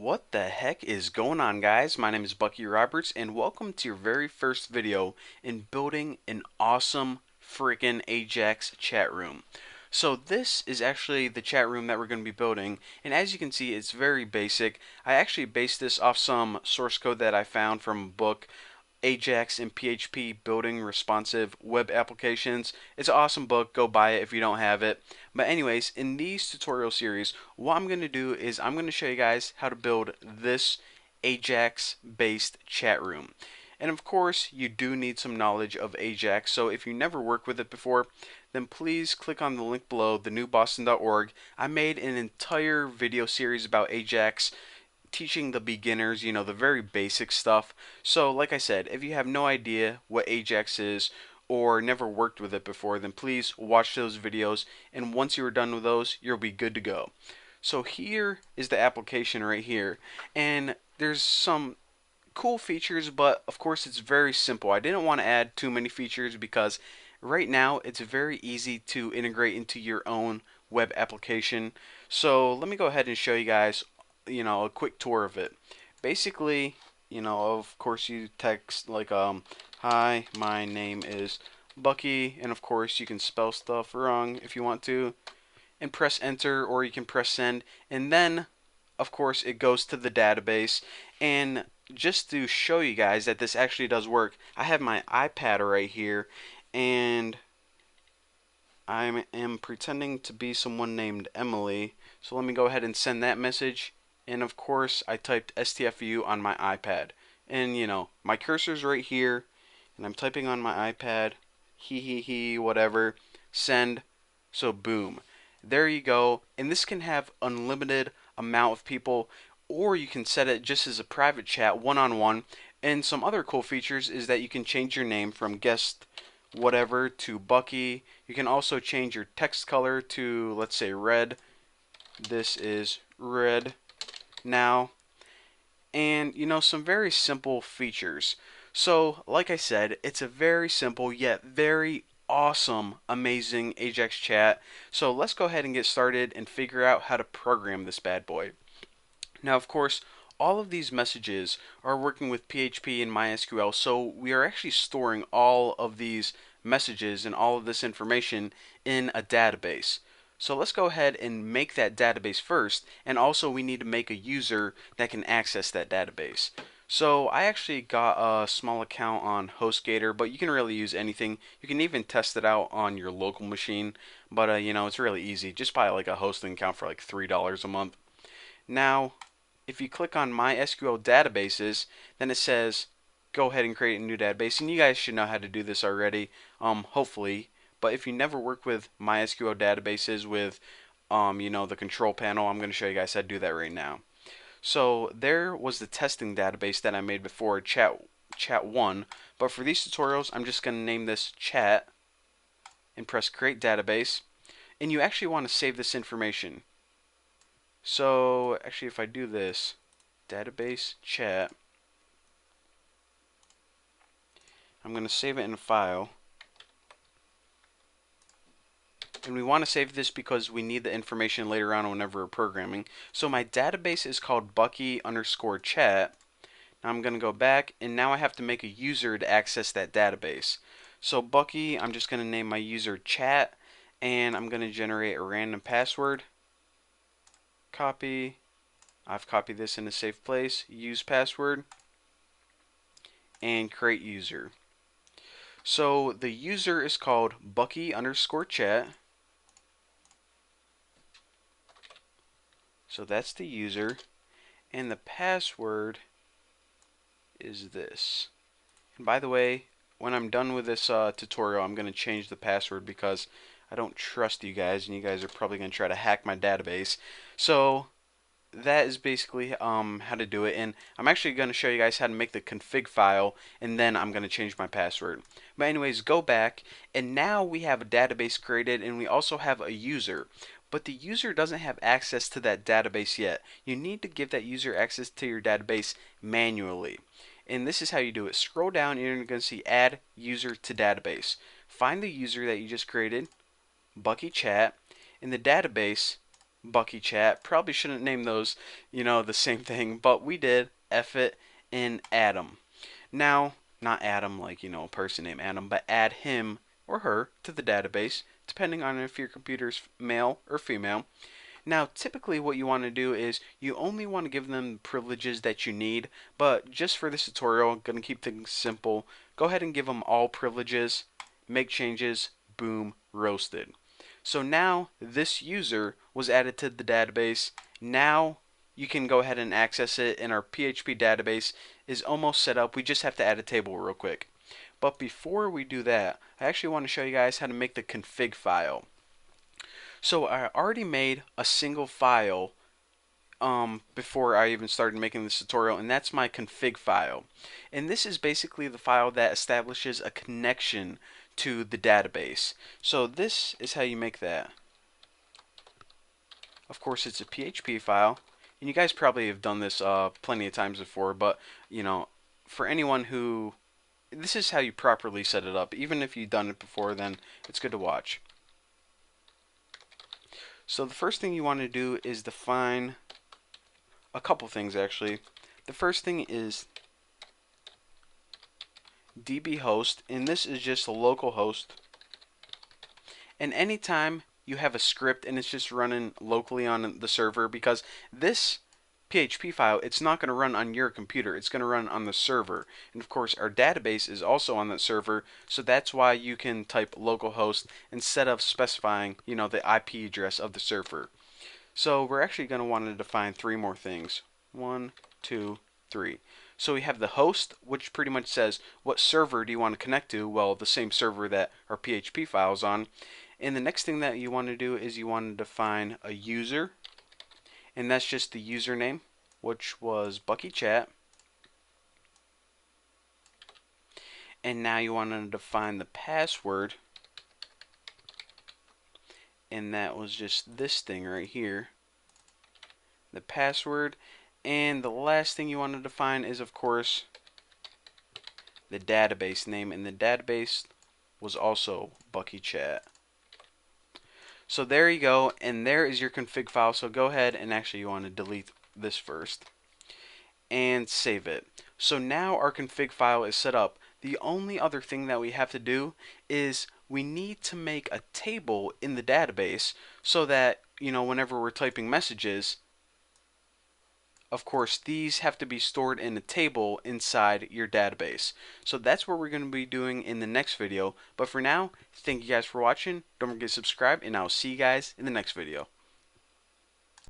What the heck is going on, guys? My name is Bucky Roberts, and welcome to your very first video in building an awesome freaking Ajax chat room. So this is actually the chat room that we're going to be building, and as you can see, it's very basic. I actually based this off some source code that I found from a book, Ajax and PHP Building Responsive Web Applications. It's an awesome book. Go buy it if you don't have it. But anyways, in these tutorial series, what I'm going to do is I'm going to show you guys how to build this Ajax based chat room. And of course, you do need some knowledge of Ajax. So if you never worked with it before, then please click on the link below, thenewboston.org. I made an entire video series about Ajax, teaching the beginners, the very basic stuff. So, like I said, if you have no idea what Ajax is or never worked with it before, then please watch those videos, and once you are done with those, you'll be good to go. So here is the application right here, and there's some cool features, but of course it's very simple. I didn't want to add too many features because right now it's very easy to integrate into your own web application. So let me go ahead and show you guys, a quick tour of it. Basically, of course you text like hi, my name is Bucky, and of course you can spell stuff wrong if you want to, and press enter, or you can press send, and then of course it goes to the database. And just to show you guys that this actually does work, I have my iPad right here, and I am pretending to be someone named Emily. So let me go ahead and send that message. And of course, I typed STFU on my iPad. And my cursor's right here, and I'm typing on my iPad, whatever, send. So boom. There you go. And this can have unlimited amount of people, or you can set it just as a private chat, one-on-one. And some other cool features is that you can change your name from guest whatever to Bucky. You can also change your text color to, let's say, red. This is red now. And some very simple features. So like I said, it's a very simple yet very awesome, amazing Ajax chat. So let's go ahead and get started and figure out how to program this bad boy. Now, of course, all of these messages are working with PHP and MySQL, so we are actually storing all of these messages and all of this information in a database. So let's go ahead and make that database first, and also we need to make a user that can access that database. So I actually got a small account on HostGator, but you can really use anything. You can even test it out on your local machine, but it's really easy. Just buy like a hosting account for like $3 a month. Now, if you click on MySQL databases, then it says go ahead and create a new database, and you guys should know how to do this already, hopefully. But if you never work with MySQL databases with the control panel, I'm going to show you guys how to do that right now. So there was the testing database that I made before, Chat1, but for these tutorials I'm just going to name this Chat and press create database. And you actually want to save this information. So actually, if I do this, database chat, I'm going to save it in a file. And we want to save this because we need the information later on whenever we're programming. So my database is called Bucky_chat. Now I'm going to go back, and now I have to make a user to access that database. So Bucky, I'm just going to name my user chat, and I'm going to generate a random password. Copy. I've copied this in a safe place. Use password. And create user. So the user is called Bucky_chat. So that's the user. And the password is this. And by the way, when I'm done with this tutorial, I'm going to change the password because I don't trust you guys, and you guys are probably going to try to hack my database. So that is basically how to do it, and I'm actually going to show you guys how to make the config file, and then I'm going to change my password. But anyways, go back, and now we have a database created, and we also have a user. But the user doesn't have access to that database yet. You need to give that user access to your database manually. And this is how you do it. Scroll down, and you're going to see add user to database. Find the user that you just created, Bucky Chat. In the database, Bucky Chat. Probably shouldn't name those, the same thing, but we did. F it in Adam. Now, not Adam like, a person named Adam, but add him or her to the database, depending on if your computer's male or female. Now, typically what you want to do is you only want to give them privileges that you need, but just for this tutorial, I'm going to keep things simple. Go ahead and give them all privileges, make changes, boom, roasted. So now this user was added to the database. Now you can go ahead and access it, and our PHP database is almost set up. We just have to add a table real quick. But before we do that, I actually want to show you guys how to make the config file. So I already made a single file before I even started making this tutorial, and that's my config file. And this is basically the file that establishes a connection to the database. So this is how you make that. Of course, it's a PHP file, and you guys probably have done this plenty of times before, but for anyone who, this is how you properly set it up. Even if you've done it before, then it's good to watch. So the first thing you want to do is define a couple things actually. The first thing is DB host, and this is just a local host. And anytime you have a script and it's just running locally on the server, because this PHP file, it's not going to run on your computer, it's going to run on the server. And of course our database is also on that server, so that's why you can type localhost instead of specifying the IP address of the server. So we're actually going to want to define three more things. 1, 2, 3. So we have the host, which pretty much says what server do you want to connect to. Well, the same server that our PHP file is on. And the next thing that you want to do is you want to define a user, and that's just the username, which was Bucky Chat. And now you want to define the password, and that was just this thing right here, the password. And the last thing you want to define is, of course, the database name, and the database was also Bucky Chat. So there you go, and there is your config file. So go ahead and actually you want to delete this first and save it. So now our config file is set up. The only other thing that we have to do is we need to make a table in the database so that whenever we're typing messages, of course, these have to be stored in a table inside your database. So that's what we're going to be doing in the next video. But for now, thank you guys for watching. Don't forget to subscribe, and I'll see you guys in the next video.